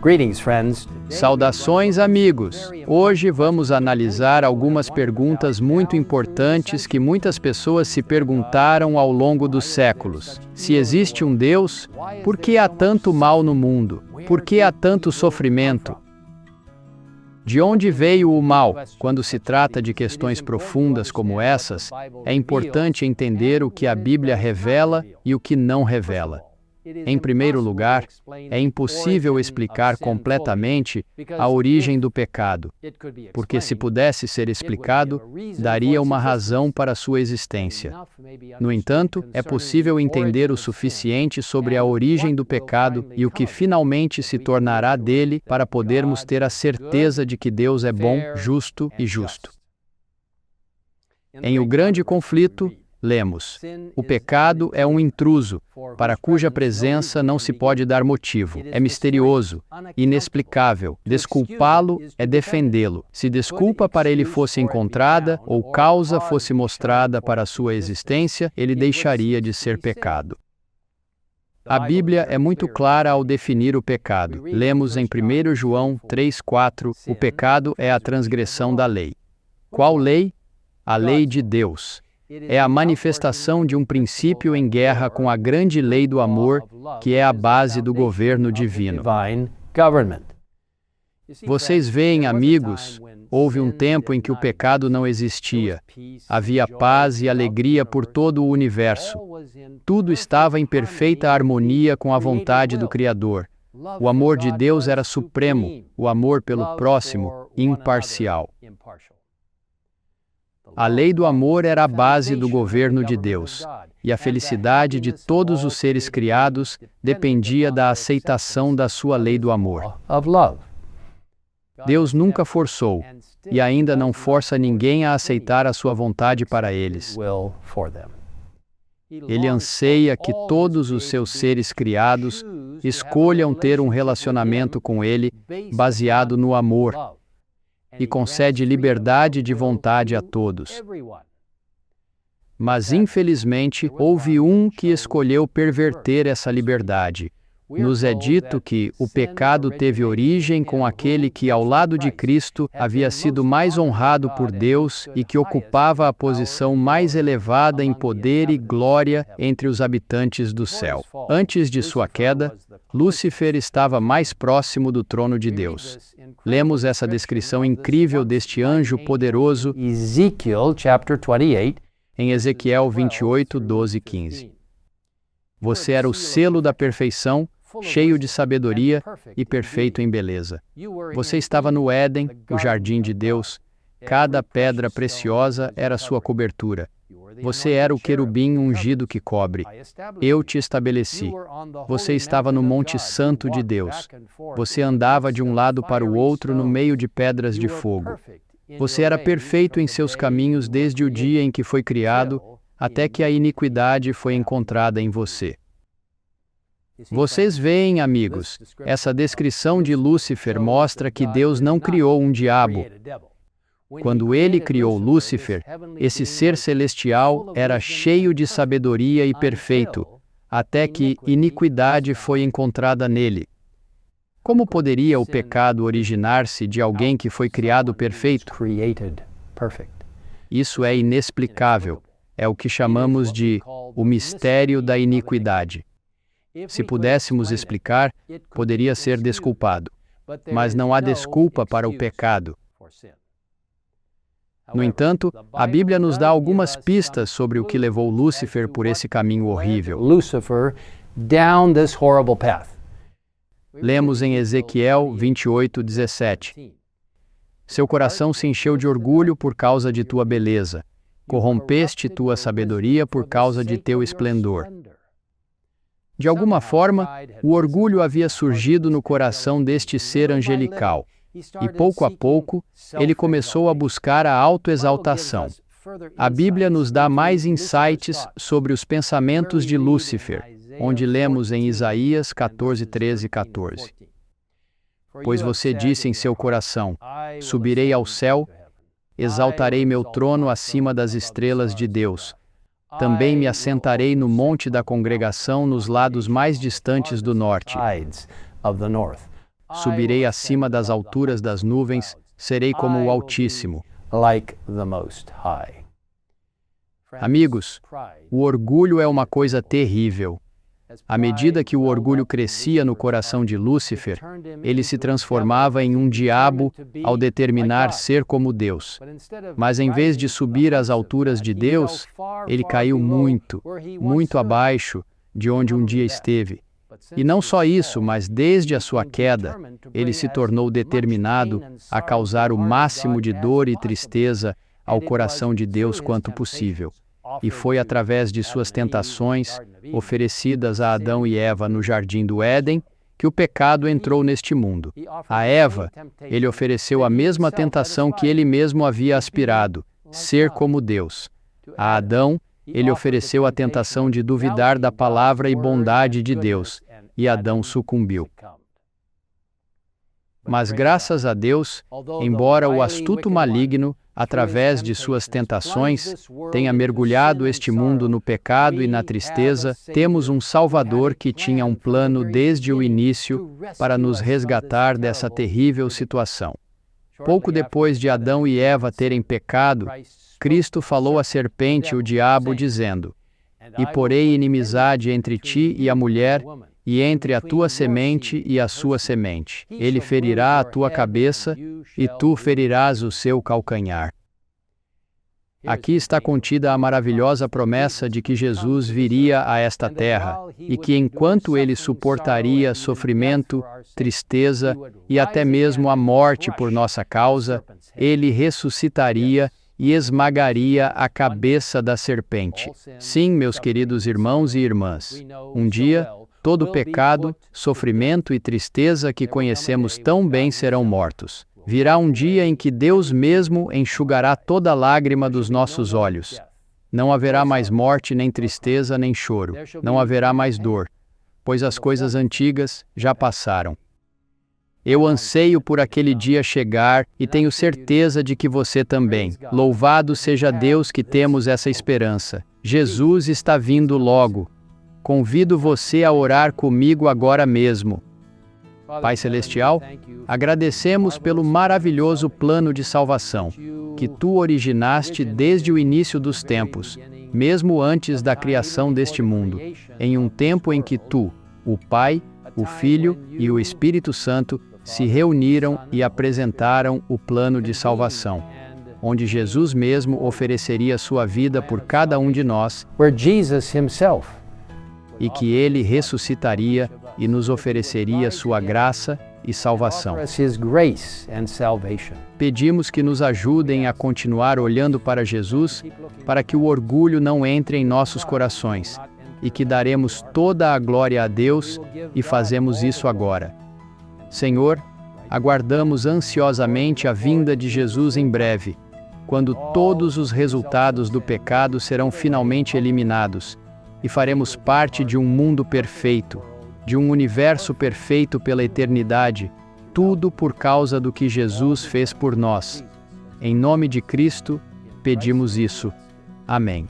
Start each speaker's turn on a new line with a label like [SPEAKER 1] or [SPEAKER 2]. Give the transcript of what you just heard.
[SPEAKER 1] Greetings, friends.
[SPEAKER 2] Saudações, amigos! Hoje vamos analisar algumas perguntas muito importantes que muitas pessoas se perguntaram ao longo dos séculos. Se existe um Deus, por que há tanto mal no mundo? Por que há tanto sofrimento? De onde veio o mal? Quando se trata de questões profundas como essas, é importante entender o que a Bíblia revela e o que não revela. Em primeiro lugar, é impossível explicar completamente a origem do pecado, porque se pudesse ser explicado, daria uma razão para sua existência. No entanto, é possível entender o suficiente sobre a origem do pecado e o que finalmente se tornará dele para podermos ter a certeza de que Deus é bom, justo e justo. Em O Grande Conflito, lemos: o pecado é um intruso, para cuja presença não se pode dar motivo. É misterioso, inexplicável. Desculpá-lo é defendê-lo. Se desculpa para ele fosse encontrada, ou causa fosse mostrada para a sua existência, ele deixaria de ser pecado. A Bíblia é muito clara ao definir o pecado. Lemos em 1 João 3,4, o pecado é a transgressão da lei. Qual lei? A lei de Deus. É a manifestação de um princípio em guerra com a grande lei do amor, que é a base do governo divino. Vocês veem, amigos, houve um tempo em que o pecado não existia. Havia paz e alegria por todo o universo. Tudo estava em perfeita harmonia com a vontade do Criador. O amor de Deus era supremo, o amor pelo próximo, imparcial. A lei do amor era a base do governo de Deus, e a felicidade de todos os seres criados dependia da aceitação da sua lei do amor. Deus nunca forçou, e ainda não força ninguém a aceitar a sua vontade para eles. Ele anseia que todos os seus seres criados escolham ter um relacionamento com Ele baseado no amor, e concede liberdade de vontade a todos. Mas, infelizmente, houve um que escolheu perverter essa liberdade. Nos é dito que o pecado teve origem com aquele que, ao lado de Cristo, havia sido mais honrado por Deus e que ocupava a posição mais elevada em poder e glória entre os habitantes do céu. Antes de sua queda, Lúcifer estava mais próximo do trono de Deus. Lemos essa descrição incrível deste anjo poderoso em Ezequiel 28, 12 e 15. Você era o selo da perfeição, cheio de sabedoria e perfeito em beleza. Você estava no Éden, o jardim de Deus. Cada pedra preciosa era sua cobertura. Você era o querubim ungido que cobre. Eu te estabeleci. Você estava no Monte Santo de Deus. Você andava de um lado para o outro no meio de pedras de fogo. Você era perfeito em seus caminhos desde o dia em que foi criado, até que a iniquidade foi encontrada em você. Vocês veem, amigos, essa descrição de Lúcifer mostra que Deus não criou um diabo. Quando ele criou Lúcifer, esse ser celestial era cheio de sabedoria e perfeito, até que iniquidade foi encontrada nele. Como poderia o pecado originar-se de alguém que foi criado perfeito? Isso é inexplicável. É o que chamamos de o mistério da iniquidade. Se pudéssemos explicar, poderia ser desculpado. Mas não há desculpa para o pecado. No entanto, a Bíblia nos dá algumas pistas sobre o que levou Lúcifer por esse caminho horrível. Lemos em Ezequiel 28, 17. Seu coração se encheu de orgulho por causa de tua beleza. Corrompeste tua sabedoria por causa de teu esplendor. De alguma forma, o orgulho havia surgido no coração deste ser angelical, e pouco a pouco, ele começou a buscar a autoexaltação. A Bíblia nos dá mais insights sobre os pensamentos de Lúcifer, onde lemos em Isaías 14, 13 e 14. Pois você disse em seu coração: subirei ao céu, exaltarei meu trono acima das estrelas de Deus. Também me assentarei no monte da congregação nos lados mais distantes do norte. Subirei acima das alturas das nuvens, serei como o Altíssimo. Amigos, o orgulho é uma coisa terrível. À medida que o orgulho crescia no coração de Lúcifer, ele se transformava em um diabo ao determinar ser como Deus. Mas em vez de subir às alturas de Deus, ele caiu muito, muito abaixo de onde um dia esteve. E não só isso, mas desde a sua queda, ele se tornou determinado a causar o máximo de dor e tristeza ao coração de Deus quanto possível. E foi através de suas tentações, oferecidas a Adão e Eva no jardim do Éden, que o pecado entrou neste mundo. A Eva, ele ofereceu a mesma tentação que ele mesmo havia aspirado, ser como Deus. A Adão, ele ofereceu a tentação de duvidar da palavra e bondade de Deus, e Adão sucumbiu. Mas graças a Deus, embora o astuto maligno, através de suas tentações, tenha mergulhado este mundo no pecado e na tristeza, temos um Salvador que tinha um plano desde o início para nos resgatar dessa terrível situação. Pouco depois de Adão e Eva terem pecado, Cristo falou à serpente, o diabo, dizendo: "E porei inimizade entre ti e a mulher, e entre a tua semente e a sua semente. Ele ferirá a tua cabeça, e tu ferirás o seu calcanhar." Aqui está contida a maravilhosa promessa de que Jesus viria a esta terra, e que enquanto ele suportaria sofrimento, tristeza e até mesmo a morte por nossa causa, ele ressuscitaria e esmagaria a cabeça da serpente. Sim, meus queridos irmãos e irmãs, um dia, todo pecado, sofrimento e tristeza que conhecemos tão bem serão mortos. Virá um dia em que Deus mesmo enxugará toda lágrima dos nossos olhos. Não haverá mais morte, nem tristeza, nem choro. Não haverá mais dor, pois as coisas antigas já passaram. Eu anseio por aquele dia chegar e tenho certeza de que você também. Louvado seja Deus que temos essa esperança. Jesus está vindo logo. Convido você a orar comigo agora mesmo. Pai Celestial, agradecemos pelo maravilhoso plano de salvação que Tu originaste desde o início dos tempos, mesmo antes da criação deste mundo, em um tempo em que Tu, o Pai, o Filho e o Espírito Santo se reuniram e apresentaram o plano de salvação, onde Jesus mesmo ofereceria sua vida por cada um de nós, e que Ele ressuscitaria e nos ofereceria sua graça e salvação. Pedimos que nos ajudem a continuar olhando para Jesus, para que o orgulho não entre em nossos corações, e que daremos toda a glória a Deus, e fazemos isso agora. Senhor, aguardamos ansiosamente a vinda de Jesus em breve, quando todos os resultados do pecado serão finalmente eliminados, e faremos parte de um mundo perfeito, de um universo perfeito pela eternidade, tudo por causa do que Jesus fez por nós. Em nome de Cristo, pedimos isso. Amém.